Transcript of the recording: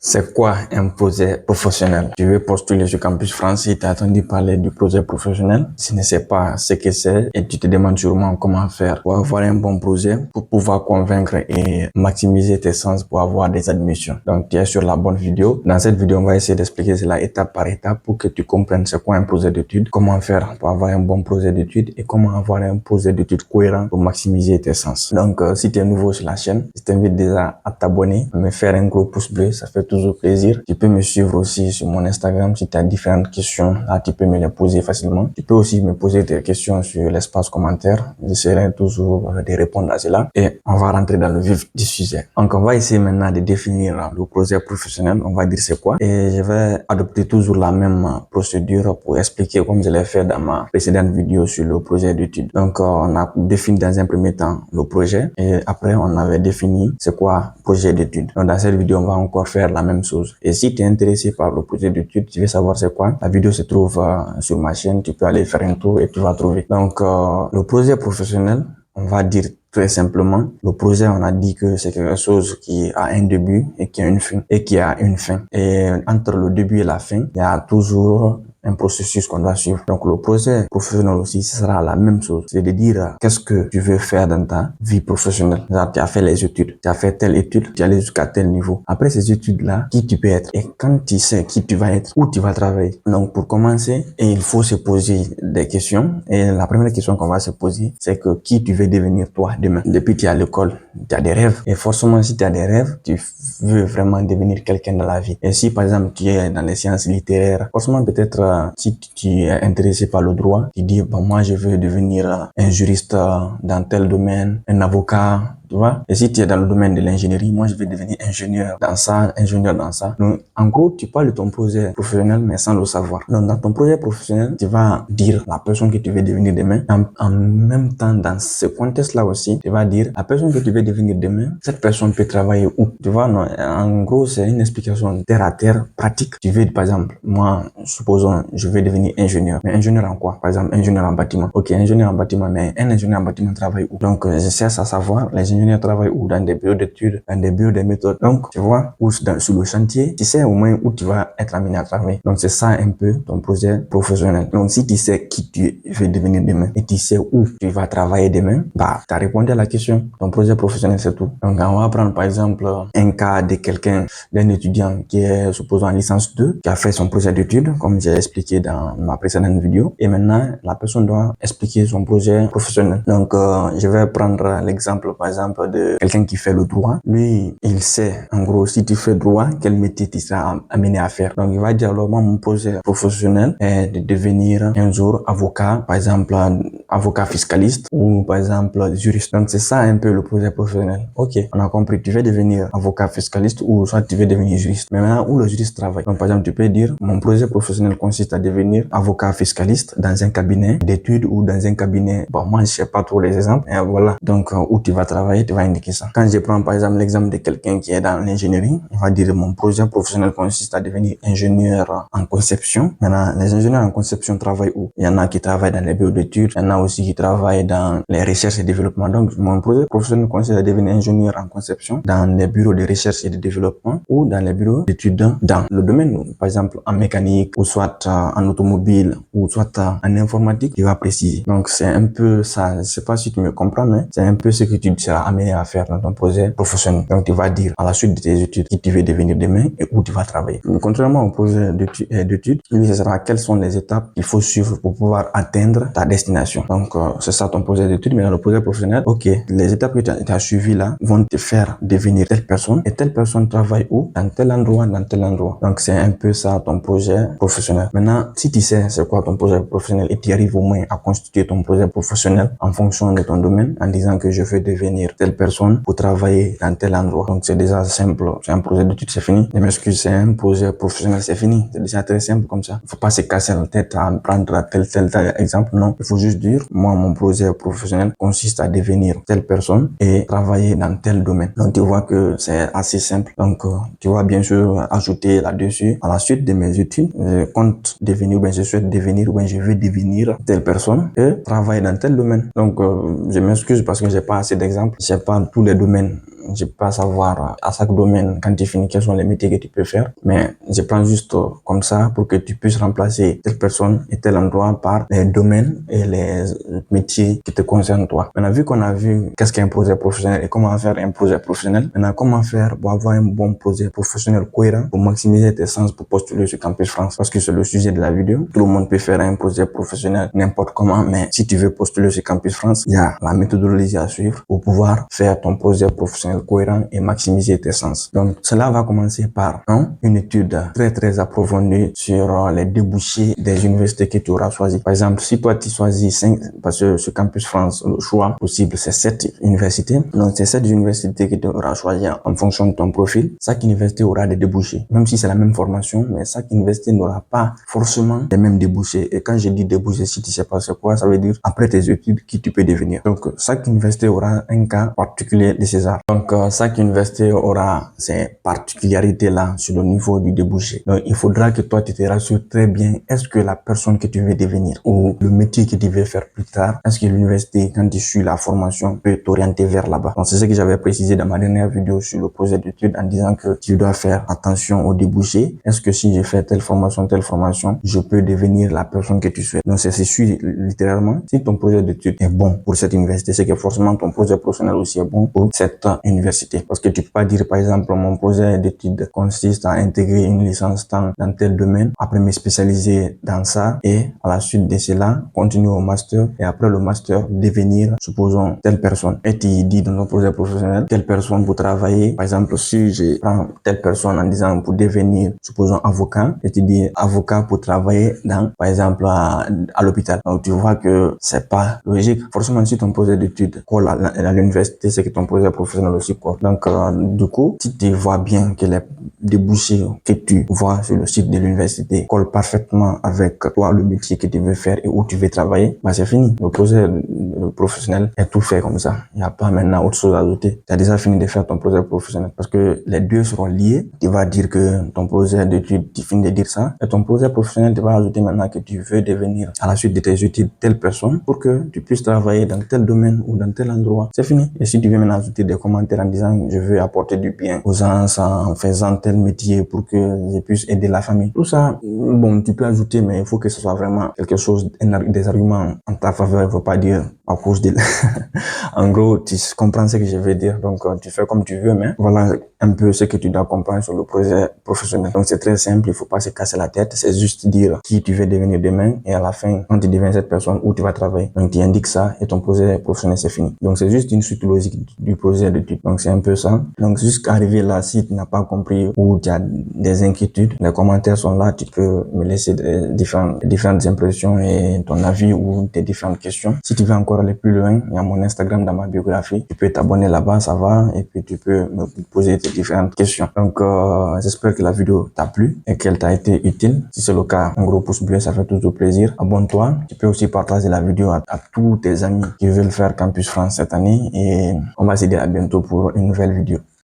C'est quoi un projet professionnel? Tu veux postuler sur Campus France si tu as entendu parler du projet professionnel. Si tu ne sais pas ce que c'est et tu te demandes sûrement comment faire pour avoir un bon projet, pour pouvoir convaincre et maximiser tes chances pour avoir des admissions. Donc, tu es sur la bonne vidéo. Dans cette vidéo, on va essayer d'expliquer cela étape par étape pour que tu comprennes c'est quoi un projet d'études, comment faire pour avoir un bon projet d'études et comment avoir un projet d'études cohérent pour maximiser tes chances. Donc, si tu es nouveau sur la chaîne, je t'invite déjà à t'abonner, à me faire un gros pouce bleu, ça fait toujours plaisir. Tu peux me suivre aussi sur mon Instagram si tu as différentes questions. Là, tu peux me les poser facilement. Tu peux aussi me poser tes questions sur l'espace commentaire. J'essaierai toujours de répondre à cela. Et on va rentrer dans le vif du sujet. Donc, on va essayer maintenant de définir le projet professionnel. On va dire c'est quoi. Et je vais adopter toujours la même procédure pour expliquer comme je l'ai fait dans ma précédente vidéo sur le projet d'études. Donc, on a défini dans un premier temps le projet. Et après, on avait défini c'est quoi projet d'études. Donc, dans cette vidéo, on va encore faire la même chose. Et si tu es intéressé par le projet d'études, tu veux savoir c'est quoi, la vidéo se trouve sur ma chaîne, tu peux aller faire un tour et tu vas trouver. Donc, le projet professionnel, on va dire très simplement, le projet, on a dit que c'est quelque chose qui a un début et qui a une fin. Et entre le début et la fin, il y a toujours un processus qu'on doit suivre. Donc, le projet professionnel aussi, ce sera la même chose. C'est de dire qu'est-ce que tu veux faire dans ta vie professionnelle. Genre, tu as fait les études, tu as fait telle étude, tu es allé jusqu'à tel niveau. Après ces études-là, qui tu peux être? Et quand tu sais qui tu vas être, où tu vas travailler. Donc, pour commencer, il faut se poser des questions. Et la première question qu'on va se poser, c'est que qui tu veux devenir toi demain? Depuis que tu es à l'école, tu as des rêves. Et forcément, si tu as des rêves, tu veux vraiment devenir quelqu'un dans la vie. Et si, par exemple, tu es dans les sciences littéraires, forcément, peut-être, si tu es intéressé par le droit, tu dis, bon, moi, je veux devenir un juriste dans tel domaine, un avocat, tu vois. Et si tu es dans le domaine de l'ingénierie, moi, je vais devenir ingénieur dans ça, ingénieur dans ça. Donc, en gros, tu parles de ton projet professionnel, mais sans le savoir. Donc, dans ton projet professionnel, tu vas dire la personne que tu veux devenir demain. En même temps, dans ce contexte-là aussi, tu vas dire la personne que tu veux devenir demain, cette personne peut travailler où? Tu vois, non, en gros, c'est une explication terre à terre, pratique. Tu veux, par exemple, moi, supposons, je vais devenir ingénieur. Mais ingénieur en quoi? Par exemple, ingénieur en bâtiment. Ok, ingénieur en bâtiment, mais un ingénieur en bâtiment travaille où? Donc, je cherche à savoir, les ingénieurs travaillent où? Dans des bureaux d'études, dans des bureaux de méthodes. Donc, tu vois, ou sur le chantier, tu sais au moins où tu vas être amené à travailler. Donc, c'est ça un peu ton projet professionnel. Donc, si tu sais qui tu veux devenir demain et tu sais où tu vas travailler demain, bah, tu as répondu à la question. Ton projet professionnel, c'est tout. Donc, on va prendre par exemple un cas de quelqu'un, d'un étudiant qui est, supposons, en licence 2, qui a fait son projet d'études, comme j'ai expliqué dans ma précédente vidéo. Et maintenant, la personne doit expliquer son projet professionnel. Donc, je vais prendre l'exemple, par exemple, de quelqu'un qui fait le droit. Lui, il sait, en gros, si tu fais droit, quel métier tu seras amené à faire. Donc, il va dire, alors, moi, mon projet professionnel est de devenir un jour avocat, par exemple, avocat fiscaliste ou, par exemple, juriste. Donc, c'est ça un peu le projet professionnel. Ok, on a compris. Tu veux devenir avocat fiscaliste ou soit tu veux devenir juriste. Mais maintenant, où le juriste travaille. Donc, par exemple, tu peux dire, mon projet professionnel consiste à devenir avocat fiscaliste dans un cabinet d'études ou dans un cabinet, bon, moi, je sais pas trop les exemples. Et voilà. Donc, où tu vas travailler, tu vas indiquer ça. Quand je prends, par exemple, l'exemple de quelqu'un qui est dans l'ingénierie, on va dire, mon projet professionnel consiste à devenir ingénieur en conception. Maintenant, les ingénieurs en conception travaillent où? Il y en a qui travaillent dans les bureaux d'études. Il y en a aussi qui travaillent dans les recherches et développement. Donc, mon projet professionnel consiste à devenir ingénieur en conception dans les bureaux de recherche et de développement ou dans les bureaux d'études dans le domaine, par exemple, en mécanique ou soit en automobile ou soit en informatique, tu vas préciser. Donc, c'est un peu ça. Je sais pas si tu me comprends, mais c'est un peu ce que tu seras amené à faire dans ton projet professionnel. Donc, tu vas dire à la suite de tes études qui tu veux devenir demain et où tu vas travailler. Donc, contrairement au projet d'études, lui, ce sera quelles sont les étapes qu'il faut suivre pour pouvoir atteindre ta destination. Donc, c'est ça ton projet d'études. Mais dans le projet professionnel, ok, les étapes que tu as suivies là vont te faire devenir telle personne et telle personne travaille où? Dans tel endroit, dans tel endroit. Donc, c'est un peu ça ton projet professionnel. Maintenant, si tu sais c'est quoi ton projet professionnel et tu arrives au moins à constituer ton projet professionnel en fonction de ton domaine en disant que je veux devenir telle personne pour travailler dans tel endroit. Donc, c'est déjà simple. C'est un projet d'études, c'est fini. Je m'excuse, c'est un projet professionnel, c'est fini. C'est déjà très simple comme ça. Il faut pas se casser la tête à prendre tel exemple. Non. Il faut juste dire, moi, mon projet professionnel consiste à devenir telle personne et travailler dans tel domaine. Donc, tu vois que c'est assez simple. Donc, tu vas bien sûr ajouter là-dessus. À la suite de mes études, je compte devenir, je souhaite devenir, je veux devenir telle personne et travailler dans tel domaine. Donc, je m'excuse parce que j'ai pas assez d'exemples. J'ai pas tous les domaines je peux pas savoir à chaque domaine quand tu finis quels sont les métiers que tu peux faire, mais je prends juste comme ça pour que tu puisses remplacer telle personne et tel endroit par les domaines et les métiers qui te concernent toi. Maintenant, vu qu'on a vu qu'est-ce qu'est un projet professionnel et comment faire un projet professionnel, maintenant comment faire pour avoir un bon projet professionnel cohérent pour maximiser tes chances pour postuler sur Campus France, parce que c'est le sujet de la vidéo. Tout le monde peut faire un projet professionnel n'importe comment, mais si tu veux postuler sur Campus France, il y a la méthodologie à suivre pour pouvoir faire ton projet professionnel cohérent et maximiser tes chances. Donc, cela va commencer par une étude très approfondie sur les débouchés des universités que tu auras choisi. Par exemple, si toi tu choisis 5, parce que sur Campus France, le choix possible c'est 7 universités. Donc, c'est 7 universités que tu auras choisi en fonction de ton profil. Chaque université aura des débouchés. Même si c'est la même formation, mais chaque université n'aura pas forcément les mêmes débouchés. Et quand je dis débouchés, si tu sais pas c'est quoi, ça veut dire après tes études, qui tu peux devenir. Donc, chaque université aura un cas particulier de César. Donc, chaque université aura ses particularités-là sur le niveau du débouché. Donc, il faudra que toi, tu te rassures très bien, est-ce que la personne que tu veux devenir ou le métier que tu veux faire plus tard, est-ce que l'université, quand tu suis la formation, peut t'orienter vers là-bas. Donc, c'est ce que j'avais précisé dans ma dernière vidéo sur le projet d'études en disant que tu dois faire attention aux débouchés. Est-ce que si je fais telle formation, je peux devenir la personne que tu souhaites. Donc, c'est sûr, littéralement, si ton projet d'études est bon pour cette université, c'est que forcément ton projet professionnel aussi est bon pour cette université. Parce que tu peux pas dire, par exemple, mon projet d'études consiste à intégrer une licence dans tel domaine, après me spécialiser dans ça et à la suite de cela, continuer au master et après le master, devenir, supposons, telle personne. Et tu dis dans ton projet professionnel, telle personne pour travailler. Par exemple, si je prends telle personne en disant pour devenir, supposons, avocat, et tu dis avocat pour travailler dans, par exemple, à l'hôpital. Donc, tu vois que c'est pas logique. Forcément, si ton projet d'études colle à l'université, c'est que ton projet professionnel aussi colle. Donc, du coup, si tu vois bien que les débouchés que tu vois sur le site de l'université collent parfaitement avec toi, le métier que tu veux faire et où tu veux travailler, bah, c'est fini. Le projet professionnel est tout fait comme ça. Il n'y a pas maintenant autre chose à ajouter. Tu as déjà fini de faire ton projet professionnel parce que les deux seront liés. Tu vas dire que ton projet d'études, tu finis de dire ça. Et ton projet professionnel, tu vas ajouter maintenant que tu veux devenir à la suite de tes études telle personne pour que tu puisses travailler dans tel domaine ou dans tel endroit. C'est fini. Et si tu veux maintenant ajouter des commentaires en disant je veux apporter du bien aux gens en faisant tel métier pour que je puisse aider la famille. Tout ça, bon, tu peux ajouter, mais il faut que ce soit vraiment quelque chose, des arguments en ta faveur. Il ne faut pas dire à cause de... En gros, tu comprends ce que je veux dire. Donc, tu fais comme tu veux, mais voilà un peu ce que tu dois comprendre sur le projet professionnel. Donc, c'est très simple. Il faut pas se casser la tête. C'est juste dire qui tu veux devenir demain et à la fin, quand tu deviens cette personne, où tu vas travailler. Donc, tu indiques ça et ton projet professionnel, c'est fini. Donc, c'est juste une suite logique du projet d'études. Donc, c'est un peu ça. Donc, jusqu'à arriver là, si tu n'as pas compris ou tu as des inquiétudes, les commentaires sont là. Tu peux me laisser différentes impressions et ton avis ou tes différentes questions. Si tu veux encore aller plus loin, il y a mon Instagram dans ma biographie. Tu peux t'abonner là-bas, ça va, et puis tu peux me poser tes différentes questions. Donc, j'espère que la vidéo t'a plu et qu'elle t'a été utile. Si c'est le cas, un gros pouce bleu, ça fait toujours plaisir. Abonne-toi. Tu peux aussi partager la vidéo à tous tes amis qui veulent faire Campus France cette année et on va se dire à bientôt pour une nouvelle vidéo.